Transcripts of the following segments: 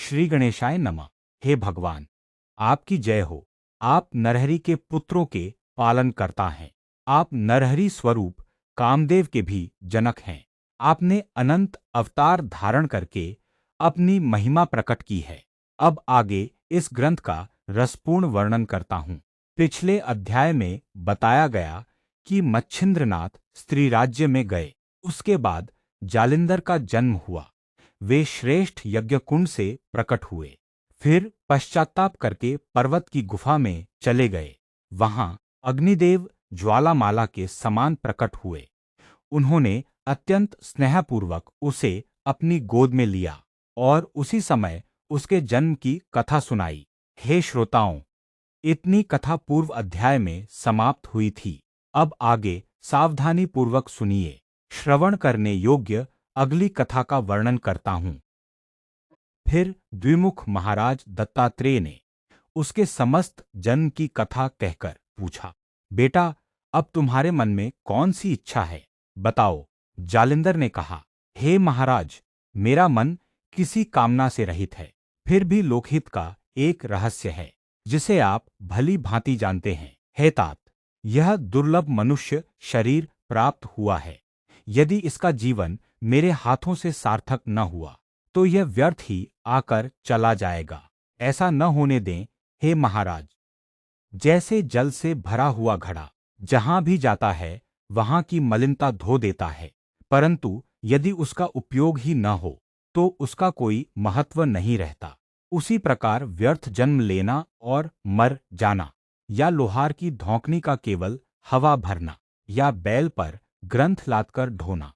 श्री गणेशाय नमः। हे भगवान, आपकी जय हो। आप नरहरि के पुत्रों के पालन करता हैं। आप नरहरि स्वरूप कामदेव के भी जनक हैं। आपने अनंत अवतार धारण करके अपनी महिमा प्रकट की है। अब आगे इस ग्रंथ का रसपूर्ण वर्णन करता हूँ। पिछले अध्याय में बताया गया कि मच्छिंद्रनाथ स्त्री राज्य में गए। उसके बाद जालिंदर का जन्म हुआ। वे श्रेष्ठ यज्ञकुंड से प्रकट हुए। फिर पश्चाताप करके पर्वत की गुफा में चले गए। वहां अग्निदेव ज्वालामाला के समान प्रकट हुए। उन्होंने अत्यंत स्नेहपूर्वक उसे अपनी गोद में लिया और उसी समय उसके जन्म की कथा सुनाई। हे श्रोताओं, इतनी कथा पूर्व अध्याय में समाप्त हुई थी। अब आगे सावधानी पूर्वक सुनिए। श्रवण करने योग्य अगली कथा का वर्णन करता हूं। फिर द्विमुख महाराज दत्तात्रेय ने उसके समस्त जन्म की कथा कहकर पूछा, बेटा, अब तुम्हारे मन में कौन सी इच्छा है, बताओ। जालिंदर ने कहा, हे महाराज, मेरा मन किसी कामना से रहित है। फिर भी लोकहित का एक रहस्य है जिसे आप भली भांति जानते हैं। हे तात, यह दुर्लभ मनुष्य शरीर प्राप्त हुआ है। यदि इसका जीवन मेरे हाथों से सार्थक न हुआ तो यह व्यर्थ ही आकर चला जाएगा। ऐसा न होने दें, हे महाराज। जैसे जल से भरा हुआ घड़ा जहां भी जाता है वहां की मलिनता धो देता है, परंतु यदि उसका उपयोग ही न हो तो उसका कोई महत्व नहीं रहता। उसी प्रकार व्यर्थ जन्म लेना और मर जाना, या लोहार की धौंकनी का केवल हवा भरना, या बैल पर ग्रंथ लादकर ढोना,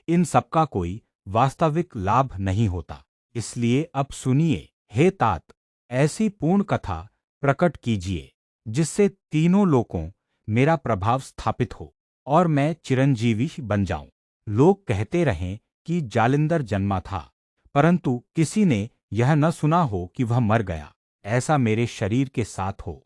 इन सबका कोई वास्तविक लाभ नहीं होता। इसलिए अब सुनिए, हे तात, ऐसी पूर्ण कथा प्रकट कीजिए जिससे तीनों लोकों मेरा प्रभाव स्थापित हो और मैं चिरंजीवी बन जाऊं। लोग कहते रहें कि जालिंदर जन्मा था, परंतु किसी ने यह न सुना हो कि वह मर गया। ऐसा मेरे शरीर के साथ हो।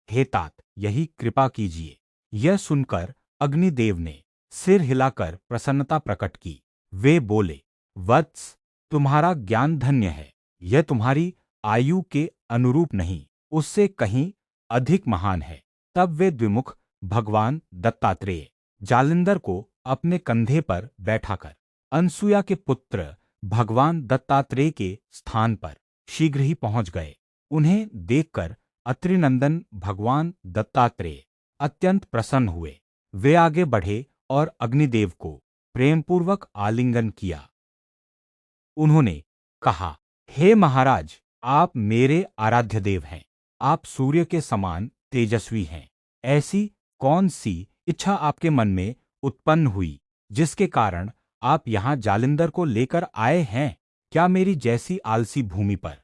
हे तात, यही कृपा कीजिए। यह सुनकर अग्निदेव ने सिर हिलाकर प्रसन्नता प्रकट की। वे बोले, वत्स, तुम्हारा ज्ञान धन्य है। यह तुम्हारी आयु के अनुरूप नहीं, उससे कहीं अधिक महान है। तब वे द्विमुख भगवान दत्तात्रेय जालिंदर को अपने कंधे पर बैठाकर अनसुया के पुत्र भगवान दत्तात्रेय के स्थान पर शीघ्र ही पहुंच गए। उन्हें देखकर अत्रिनंदन भगवान दत्तात्रेय अत्यंत प्रसन्न हुए। वे आगे बढ़े और अग्निदेव को प्रेमपूर्वक आलिंगन किया। उन्होंने कहा, हे महाराज, आप मेरे आराध्य देव हैं। आप सूर्य के समान तेजस्वी हैं। ऐसी कौन सी इच्छा आपके मन में उत्पन्न हुई जिसके कारण आप यहाँ जालिंदर को लेकर आए हैं? क्या मेरी जैसी आलसी भूमि पर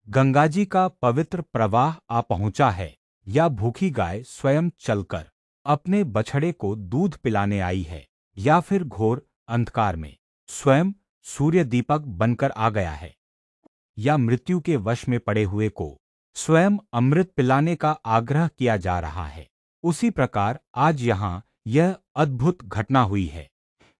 गंगाजी का पवित्र प्रवाह आ पहुंचा है, या भूखी गाय स्वयं चलकर अपने बछड़े को दूध पिलाने आई है, या फिर घोर अंधकार में स्वयं सूर्य दीपक बनकर आ गया है, या मृत्यु के वश में पड़े हुए को स्वयं अमृत पिलाने का आग्रह किया जा रहा है। उसी प्रकार आज यहाँ यह अद्भुत घटना हुई है।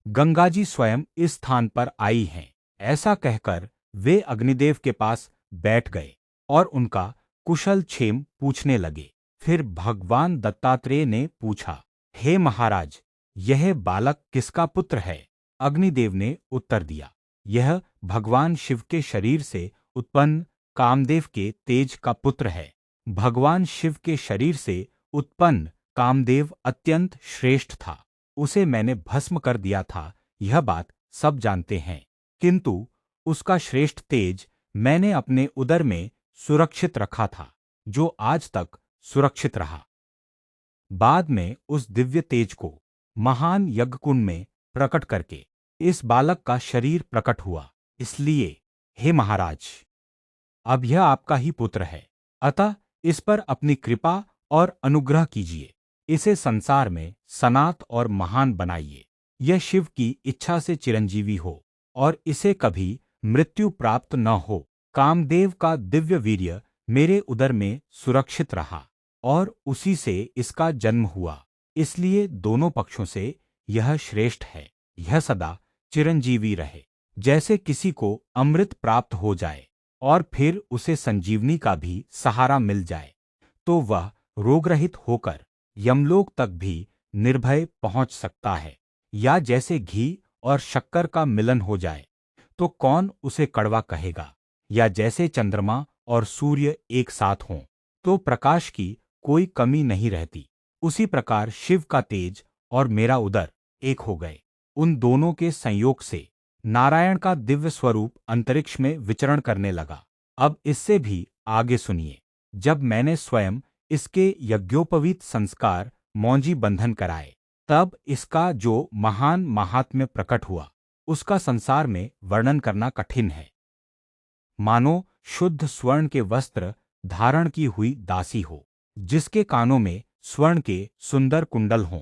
गंगाजी स्वयं इस स्थान पर आई हैं। ऐसा कहकर वे अग्निदेव के पास बैठ गए और उनका कुशल क्षेम पूछने लगे। फिर भगवान दत्तात्रेय ने पूछा, हे महाराज, यह बालक किसका पुत्र है? अग्निदेव ने उत्तर दिया, यह भगवान शिव के शरीर से उत्पन्न कामदेव के तेज का पुत्र है। भगवान शिव के शरीर से उत्पन्न कामदेव अत्यंत श्रेष्ठ था। उसे मैंने भस्म कर दिया था, यह बात सब जानते हैं, किंतु उसका श्रेष्ठ तेज मैंने अपने उदर में सुरक्षित रखा था, जो आज तक सुरक्षित रहा। बाद में उस दिव्य तेज को महान यज्ञकुंड में प्रकट करके इस बालक का शरीर प्रकट हुआ। इसलिए हे महाराज, अब यह आपका ही पुत्र है, अतः इस पर अपनी कृपा और अनुग्रह कीजिए। इसे संसार में सनात और महान बनाइए। यह शिव की इच्छा से चिरंजीवी हो और इसे कभी मृत्यु प्राप्त न हो। कामदेव का दिव्य वीर्य मेरे उदर में सुरक्षित रहा और उसी से इसका जन्म हुआ। इसलिए दोनों पक्षों से यह श्रेष्ठ है। यह सदा चिरंजीवी रहे। जैसे किसी को अमृत प्राप्त हो जाए, और फिर उसे संजीवनी का भी सहारा मिल जाए, तो वह रोगरहित होकर यमलोक तक भी निर्भय पहुंच सकता है। या जैसे घी और शक्कर का मिलन हो जाए, तो कौन उसे कड़वा कहेगा? या जैसे चंद्रमा और सूर्य एक साथ हों, तो प्रकाश की कोई कमी नहीं रहती। उसी प्रकार शिव का तेज और मेरा उदर एक हो गए। उन दोनों के संयोग से नारायण का दिव्य स्वरूप अंतरिक्ष में विचरण करने लगा। अब इससे भी आगे सुनिए। जब मैंने स्वयं इसके यज्ञोपवीत संस्कार मौंजी बंधन कराए, तब इसका जो महान महात्म्य प्रकट हुआ, उसका संसार में वर्णन करना कठिन है। मानो शुद्ध स्वर्ण के वस्त्र धारण की हुई दासी हो, जिसके कानों में स्वर्ण के सुंदर कुंडल हों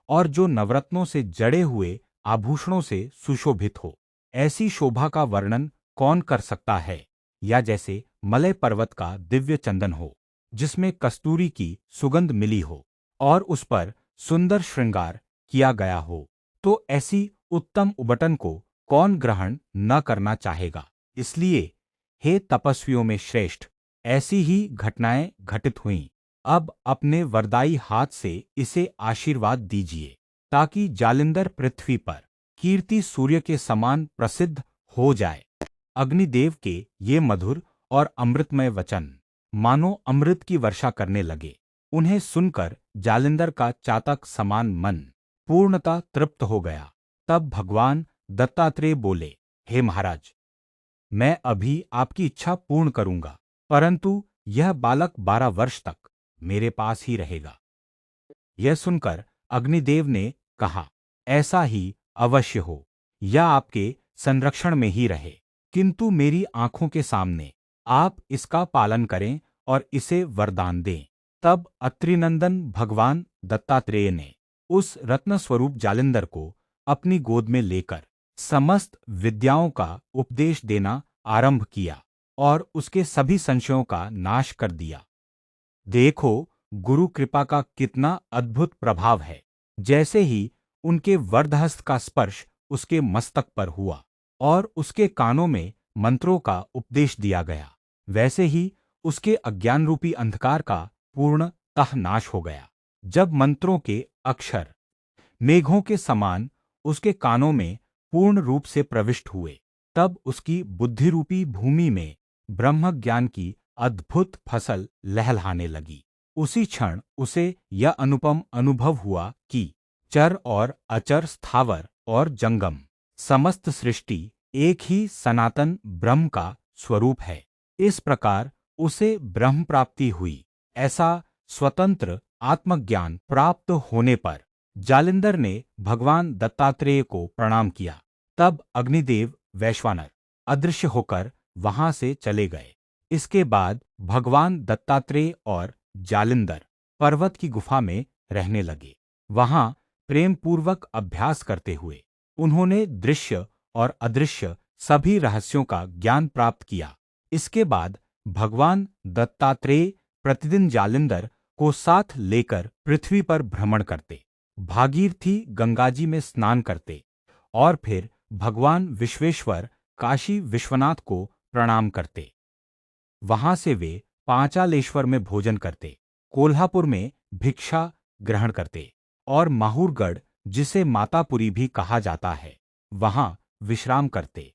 और जो नवरत्नों से जड़े हुए आभूषणों से सुशोभित हो। ऐसी शोभा का वर्णन कौन कर सकता है? या जैसे मलय पर्वत का दिव्य चंदन हो, जिसमें कस्तूरी की सुगंध मिली हो और उस पर सुंदर श्रृंगार किया गया हो, तो ऐसी उत्तम उबटन को कौन ग्रहण न करना चाहेगा? इसलिए हे तपस्वियों में श्रेष्ठ, ऐसी ही घटनाएं घटित हुईं। अब अपने वरदायी हाथ से इसे आशीर्वाद दीजिए, ताकि जालिंदर पृथ्वी पर कीर्ति सूर्य के समान प्रसिद्ध हो जाए। अग्निदेव के ये मधुर और अमृतमय वचन मानो अमृत की वर्षा करने लगे। उन्हें सुनकर जालिंदर का चातक समान मन पूर्णतः तृप्त हो गया। तब भगवान दत्तात्रेय बोले, हे महाराज, मैं अभी आपकी इच्छा पूर्ण करूंगा, परंतु यह बालक 12 वर्ष तक मेरे पास ही रहेगा। यह सुनकर अग्निदेव ने कहा, ऐसा ही अवश्य हो, यह आपके संरक्षण में ही रहे, किंतु मेरी आंखों के सामने आप इसका पालन करें और इसे वरदान दें। तब अत्रिनंदन भगवान दत्तात्रेय ने उस रत्न स्वरूप जालिंदर को अपनी गोद में लेकर समस्त विद्याओं का उपदेश देना आरंभ किया और उसके सभी संशयों का नाश कर दिया। देखो, गुरु कृपा का कितना अद्भुत प्रभाव है। जैसे ही उनके वरदहस्त का स्पर्श उसके मस्तक पर हुआ और उसके कानों में मंत्रों का उपदेश दिया गया, वैसे ही उसके अज्ञान रूपी अंधकार का पूर्णतः नाश हो गया। जब मंत्रों के अक्षर मेघों के समान उसके कानों में पूर्ण रूप से प्रविष्ट हुए, तब उसकी बुद्धि रूपी भूमि में ब्रह्म ज्ञान की अद्भुत फसल लहलहाने लगी। उसी क्षण उसे यह अनुपम अनुभव हुआ कि चर और अचर, स्थावर और जंगम, समस्त सृष्टि एक ही सनातन ब्रह्म का स्वरूप है। इस प्रकार उसे ब्रह्म प्राप्ति हुई। ऐसा स्वतंत्र आत्मज्ञान प्राप्त होने पर जालिंदर ने भगवान दत्तात्रेय को प्रणाम किया। तब अग्निदेव वैश्वानर अदृश्य होकर वहां से चले गए। इसके बाद भगवान दत्तात्रेय और जालिंदर पर्वत की गुफा में रहने लगे। वहां प्रेम पूर्वक अभ्यास करते हुए उन्होंने दृश्य और अदृश्य सभी रहस्यों का ज्ञान प्राप्त किया। इसके बाद भगवान दत्तात्रेय प्रतिदिन जालिंदर को साथ लेकर पृथ्वी पर भ्रमण करते, भागीरथी गंगाजी में स्नान करते और फिर भगवान विश्वेश्वर काशी विश्वनाथ को प्रणाम करते। वहां से वे पांचालेश्वर में भोजन करते, कोल्हापुर में भिक्षा ग्रहण करते और माहूरगढ़, जिसे मातापुरी भी कहा जाता है, वहां विश्राम करते।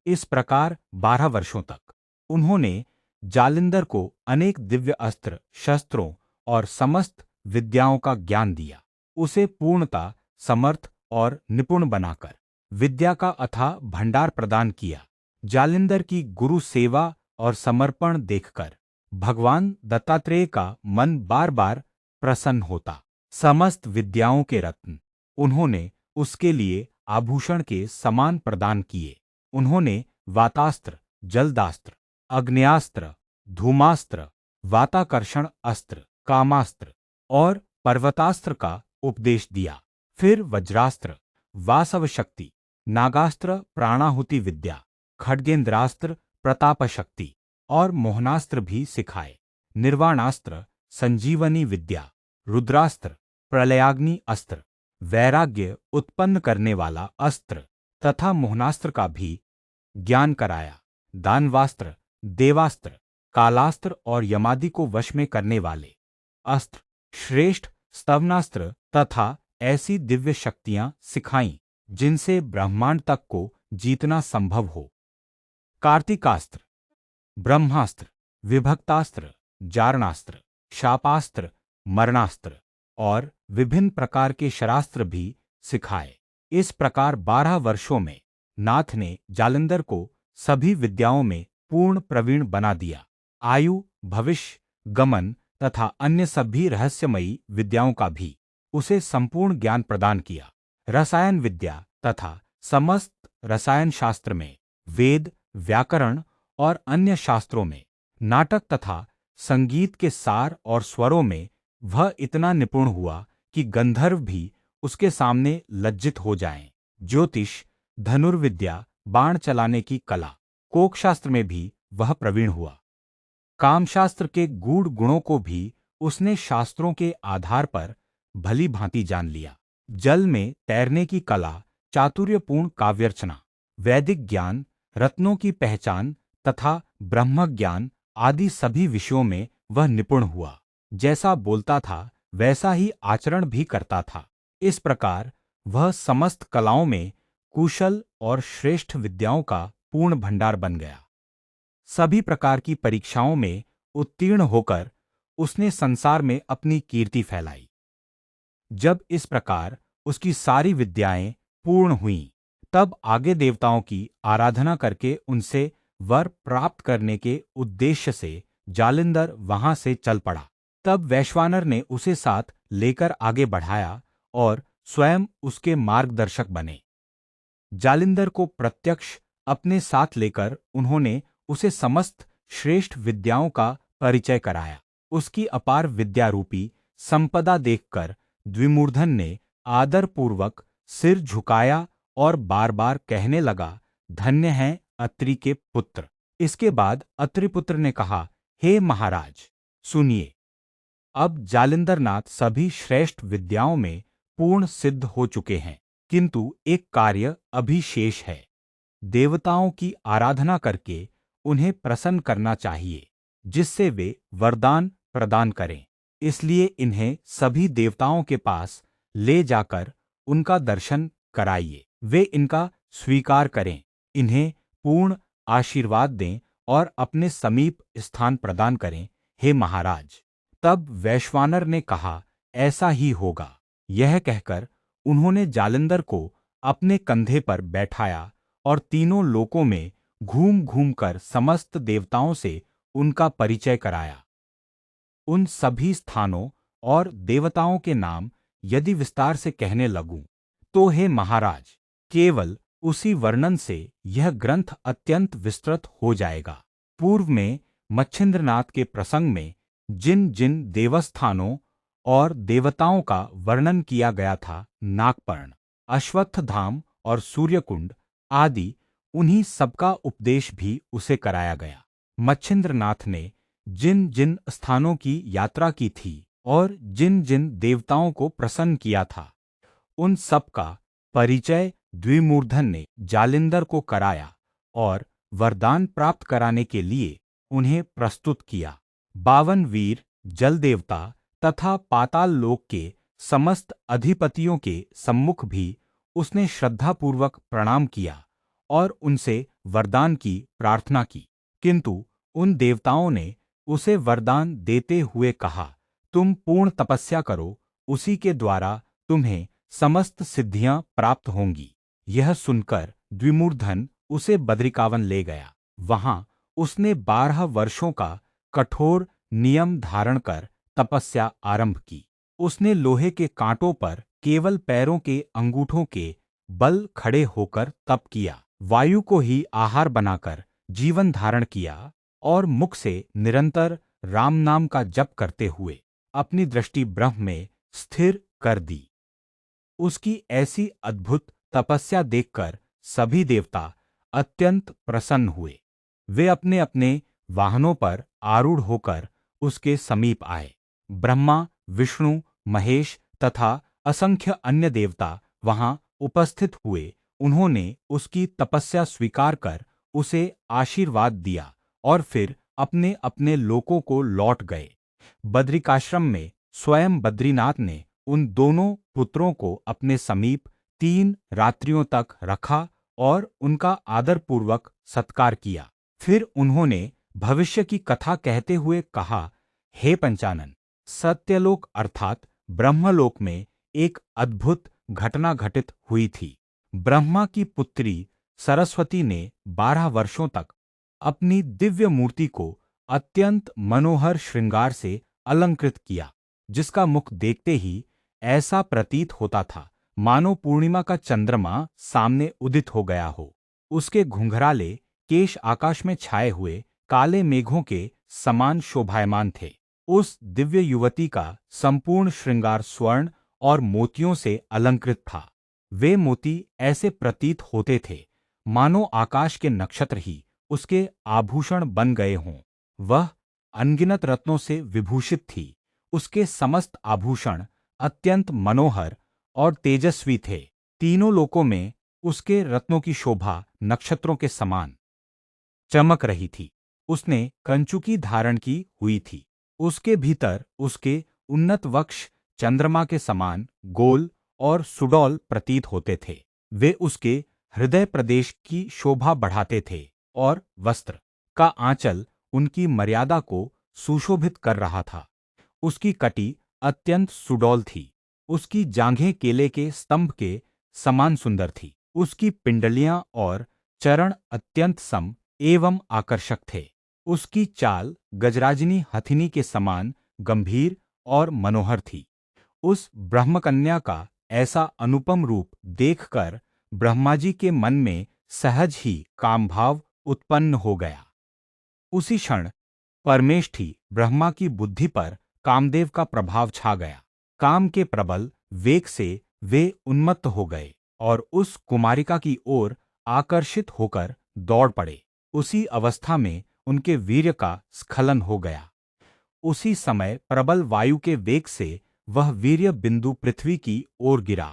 इस प्रकार 12 वर्षों तक उन्होंने जालिंदर को अनेक दिव्य अस्त्र शस्त्रों और समस्त विद्याओं का ज्ञान दिया। उसे पूर्णतः समर्थ और निपुण बनाकर विद्या का अथाह भंडार प्रदान किया। जालिंदर की गुरु सेवा और समर्पण देखकर भगवान दत्तात्रेय का मन बार बार प्रसन्न होता। समस्त विद्याओं के रत्न उन्होंने उसके लिए आभूषण के समान प्रदान किए। उन्होंने वातास्त्र, जलदास्त्र, अग्न्यास्त्र, धूमास्त्र, वाताकर्षण अस्त्र, कामास्त्र और पर्वतास्त्र का उपदेश दिया। फिर वज्रास्त्र, वासव शक्ति, नागास्त्र, प्राणाहुति विद्या, खड्गेंद्रास्त्र, प्रताप शक्ति और मोहनास्त्र भी सिखाए। निर्वाणास्त्र, संजीवनी विद्या, रुद्रास्त्र, प्रलयाग्नि अस्त्र, वैराग्य उत्पन्न करने वाला अस्त्र तथा मोहनास्त्र का भी ज्ञान कराया। दानवास्त्र, देवास्त्र, कालास्त्र और यमादि को वश में करने वाले अस्त्र, श्रेष्ठ स्तवनास्त्र तथा ऐसी दिव्य शक्तियां सिखाईं जिनसे ब्रह्मांड तक को जीतना संभव हो। कार्तिकास्त्र, ब्रह्मास्त्र, विभक्तास्त्र, जारणास्त्र, शापास्त्र, मरणास्त्र और विभिन्न प्रकार के शरास्त्र भी सिखाए। इस प्रकार 12 वर्षों में नाथ ने जालंधर को सभी विद्याओं में पूर्ण प्रवीण बना दिया। आयु, भविष्य, गमन तथा अन्य सभी रहस्यमयी विद्याओं का भी उसे संपूर्ण ज्ञान प्रदान किया। रसायन विद्या तथा समस्त रसायन शास्त्र में, वेद, व्याकरण और अन्य शास्त्रों में, नाटक तथा संगीत के सार और स्वरों में वह इतना निपुण हुआ कि गंधर्व भी उसके सामने लज्जित हो जाएं। ज्योतिष, धनुर्विद्या, बाण चलाने की कला, कोकशास्त्र में भी वह प्रवीण हुआ। कामशास्त्र के गूढ़ गुणों को भी उसने शास्त्रों के आधार पर भली भांति जान लिया। जल में तैरने की कला, चातुर्यपूर्ण काव्यरचना, वैदिक ज्ञान, रत्नों की पहचान तथा ब्रह्म ज्ञान आदि सभी विषयों में वह निपुण हुआ। जैसा बोलता था वैसा ही आचरण भी करता था। इस प्रकार वह समस्त कलाओं में कुशल और श्रेष्ठ विद्याओं का पूर्ण भंडार बन गया। सभी प्रकार की परीक्षाओं में उत्तीर्ण होकर उसने संसार में अपनी कीर्ति फैलाई। जब इस प्रकार उसकी सारी विद्याएं पूर्ण हुईं, तब आगे देवताओं की आराधना करके उनसे वर प्राप्त करने के उद्देश्य से जालिंदर वहां से चल पड़ा। तब वैश्वानर ने उसे साथ लेकर आगे बढ़ाया और स्वयं उसके मार्गदर्शक बने। जालिंदर को प्रत्यक्ष अपने साथ लेकर उन्होंने उसे समस्त श्रेष्ठ विद्याओं का परिचय कराया। उसकी अपार विद्या रूपी संपदा देखकर द्विमूर्धन ने आदरपूर्वक सिर झुकाया और बार बार कहने लगा, धन्य हैं अत्रि के पुत्र। इसके बाद अत्रिपुत्र ने कहा, हे महाराज सुनिए, अब जालिंदर नाथ सभी श्रेष्ठ विद्याओं में पूर्ण सिद्ध हो चुके हैं, किंतु एक कार्य अभी शेष है। देवताओं की आराधना करके उन्हें प्रसन्न करना चाहिए, जिससे वे वरदान प्रदान करें। इसलिए इन्हें सभी देवताओं के पास ले जाकर उनका दर्शन कराइए। वे इनका स्वीकार करें, इन्हें पूर्ण आशीर्वाद दें और अपने समीप स्थान प्रदान करें, हे महाराज। तब वैश्वानर ने कहा, ऐसा ही होगा। यह कहकर उन्होंने जालिंदर को अपने कंधे पर बैठाया और तीनों लोकों में घूम घूम कर समस्त देवताओं से उनका परिचय कराया। उन सभी स्थानों और देवताओं के नाम यदि विस्तार से कहने लगूं, तो हे महाराज, केवल उसी वर्णन से यह ग्रंथ अत्यंत विस्तृत हो जाएगा। पूर्व में मच्छिंद्रनाथ के प्रसंग में जिन जिन देवस्थानों और देवताओं का वर्णन किया गया था, नागपर्ण, अश्वत्थधाम और सूर्यकुंड आदि, उन्हीं सबका उपदेश भी उसे कराया गया। मच्छिंद्रनाथ ने जिन जिन स्थानों की यात्रा की थी और जिन जिन देवताओं को प्रसन्न किया था, उन सब का परिचय द्विमूर्धन ने जालिंदर को कराया और वरदान प्राप्त कराने के लिए उन्हें प्रस्तुत किया। 52 वीर, जल देवता तथा पाताल लोक के समस्त अधिपतियों के सम्मुख भी उसने श्रद्धापूर्वक प्रणाम किया और उनसे वरदान की प्रार्थना की। किंतु उन देवताओं ने उसे वरदान देते हुए कहा, तुम पूर्ण तपस्या करो, उसी के द्वारा तुम्हें समस्त सिद्धियां प्राप्त होंगी। यह सुनकर द्विमूर्धन उसे बद्रिकावन ले गया। वहां उसने 12 वर्षों का कठोर नियम धारण कर तपस्या आरंभ की। उसने लोहे के कांटों पर केवल पैरों के अंगूठों के बल खड़े होकर तप किया, वायु को ही आहार बनाकर जीवन धारण किया और मुख से निरंतर राम नाम का जप करते हुए अपनी दृष्टि ब्रह्म में स्थिर कर दी। उसकी ऐसी अद्भुत तपस्या देखकर सभी देवता अत्यंत प्रसन्न हुए। वे अपने अपने वाहनों पर आरूढ़ होकर उसके समीप आए। ब्रह्मा, विष्णु, महेश तथा असंख्य अन्य देवता वहां उपस्थित हुए। उन्होंने उसकी तपस्या स्वीकार कर उसे आशीर्वाद दिया और फिर अपने अपने लोकों को लौट गए। बद्रिकाश्रम में स्वयं बद्रीनाथ ने उन दोनों पुत्रों को अपने समीप 3 रात्रियों तक रखा और उनका आदरपूर्वक सत्कार किया। फिर उन्होंने भविष्य की कथा कहते हुए कहा, हे पंचानन, सत्यलोक अर्थात ब्रह्मलोक में एक अद्भुत घटना घटित हुई थी। ब्रह्मा की पुत्री सरस्वती ने 12 वर्षों तक अपनी दिव्य मूर्ति को अत्यंत मनोहर श्रृंगार से अलंकृत किया, जिसका मुख देखते ही ऐसा प्रतीत होता था मानो पूर्णिमा का चंद्रमा सामने उदित हो गया हो। उसके घुंघराले केश आकाश में छाए हुए काले मेघों के समान शोभायमान थे। उस दिव्य युवती का संपूर्ण श्रृंगार स्वर्ण और मोतियों से अलंकृत था। वे मोती ऐसे प्रतीत होते थे मानो आकाश के नक्षत्र ही उसके आभूषण बन गए हों। वह अनगिनत रत्नों से विभूषित थी। उसके समस्त आभूषण अत्यंत मनोहर और तेजस्वी थे। तीनों लोकों में उसके रत्नों की शोभा नक्षत्रों के समान चमक रही थी। उसने कंचुकी धारण की हुई थी। उसके भीतर उसके उन्नत वक्ष चंद्रमा के समान गोल और सुडौल प्रतीत होते थे। वे उसके हृदय प्रदेश की शोभा बढ़ाते थे और वस्त्र का आंचल उनकी मर्यादा को सुशोभित कर रहा था। उसकी कटी अत्यंत सुडौल थी। उसकी जांघें केले के स्तंभ के समान सुंदर थी। उसकी पिंडलियां और चरण अत्यंत सम एवं आकर्षक थे। उसकी चाल गजराजनी हथिनी के समान गंभीर और मनोहर थी। उस ब्रह्मकन्या का ऐसा अनुपम रूप देखकर ब्रह्माजी के मन में सहज ही कामभाव उत्पन्न हो गया। उसी क्षण परमेष्ठी ब्रह्मा की बुद्धि पर कामदेव का प्रभाव छा गया। काम के प्रबल वेग से वे उन्मत्त हो गए और उस कुमारिका की ओर आकर्षित होकर दौड़ पड़े। उसी अवस्था में उनके वीर्य का स्खलन हो गया। उसी समय प्रबल वायु के वेग से वह वीर्य बिंदु पृथ्वी की ओर गिरा।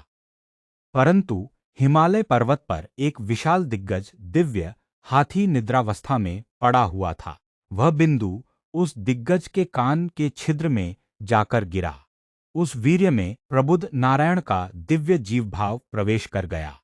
परंतु हिमालय पर्वत पर एक विशाल दिग्गज दिव्य हाथी निद्रावस्था में पड़ा हुआ था। वह बिंदु उस दिग्गज के कान के छिद्र में जाकर गिरा। उस वीर्य में प्रबुद्ध नारायण का दिव्य जीवभाव प्रवेश कर गया।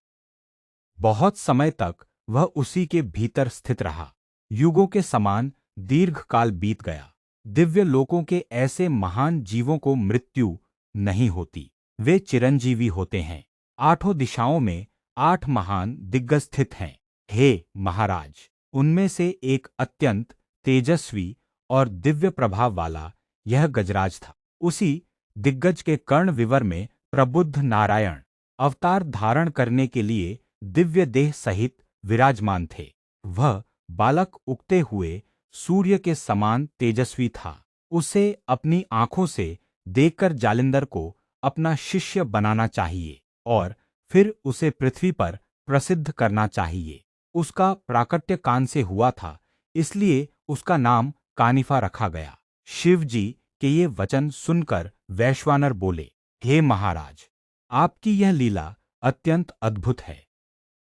बहुत समय तक वह उसी के भीतर स्थित रहा। युगों के समान दीर्घ काल बीत गया। दिव्य लोकों के ऐसे महान जीवों को मृत्यु नहीं होती, वे चिरंजीवी होते हैं। 8 दिशाओं में 8 महान दिग्गज स्थित हैं। हे महाराज, उनमें से एक अत्यंत तेजस्वी और दिव्य प्रभाव वाला यह गजराज था। उसी दिग्गज के कर्ण विवर में प्रबुद्ध नारायण अवतार धारण करने के लिए दिव्य देह सहित विराजमान थे। वह बालक उगते हुए सूर्य के समान तेजस्वी था। उसे अपनी आंखों से देखकर जालिंदर को अपना शिष्य बनाना चाहिए और फिर उसे पृथ्वी पर प्रसिद्ध करना चाहिए। उसका प्राकट्य कान से हुआ था, इसलिए उसका नाम कानिफा रखा गया। शिव जी के ये वचन सुनकर वैश्वानर बोले, हे महाराज, आपकी यह लीला अत्यंत अद्भुत है,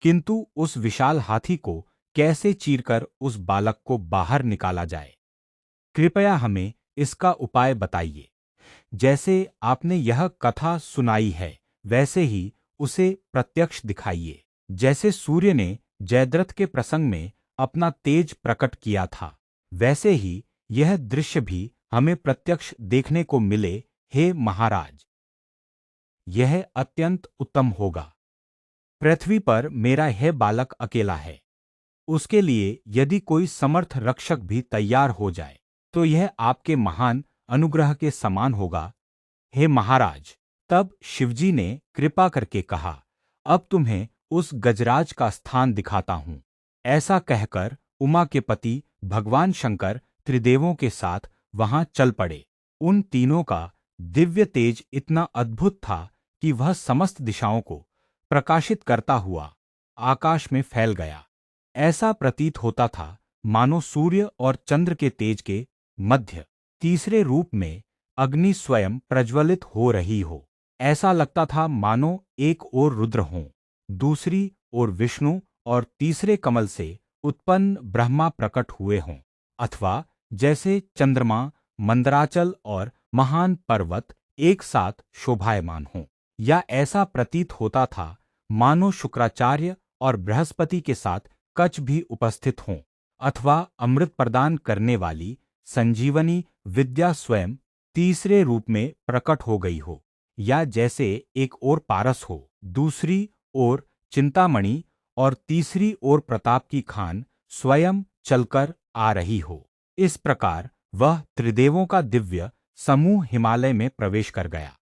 किंतु उस विशाल हाथी को कैसे चीरकर उस बालक को बाहर निकाला जाए? कृपया हमें इसका उपाय बताइए। जैसे आपने यह कथा सुनाई है, वैसे ही उसे प्रत्यक्ष दिखाइए। जैसे सूर्य ने जयद्रथ के प्रसंग में अपना तेज प्रकट किया था, वैसे ही यह दृश्य भी हमें प्रत्यक्ष देखने को मिले, हे महाराज। यह अत्यंत उत्तम होगा। पृथ्वी पर मेरा यह बालक अकेला है। उसके लिए यदि कोई समर्थ रक्षक भी तैयार हो जाए, तो यह आपके महान अनुग्रह के समान होगा, हे महाराज। तब शिवजी ने कृपा करके कहा, अब तुम्हें उस गजराज का स्थान दिखाता हूं। ऐसा कहकर उमा के पति भगवान शंकर त्रिदेवों के साथ वहां चल पड़े। उन तीनों का दिव्य तेज इतना अद्भुत था कि वह समस्त दिशाओं को प्रकाशित करता हुआ आकाश में फैल गया। ऐसा प्रतीत होता था मानो सूर्य और चंद्र के तेज के मध्य तीसरे रूप में अग्नि स्वयं प्रज्वलित हो रही हो। ऐसा लगता था मानो एक ओर रुद्र हों, दूसरी ओर विष्णु और तीसरे कमल से उत्पन्न ब्रह्मा प्रकट हुए हों। अथवा जैसे चंद्रमा, मंदराचल और महान पर्वत एक साथ शोभायमान हों। या ऐसा प्रतीत होता था मानो शुक्राचार्य और बृहस्पति के साथ कच्छ भी उपस्थित हों, अथवा अमृत प्रदान करने वाली संजीवनी विद्या स्वयं तीसरे रूप में प्रकट हो गई हो। या जैसे एक ओर पारस हो, दूसरी ओर चिंतामणि और तीसरी ओर प्रताप की खान स्वयं चलकर आ रही हो। इस प्रकार वह त्रिदेवों का दिव्य समूह हिमालय में प्रवेश कर गया।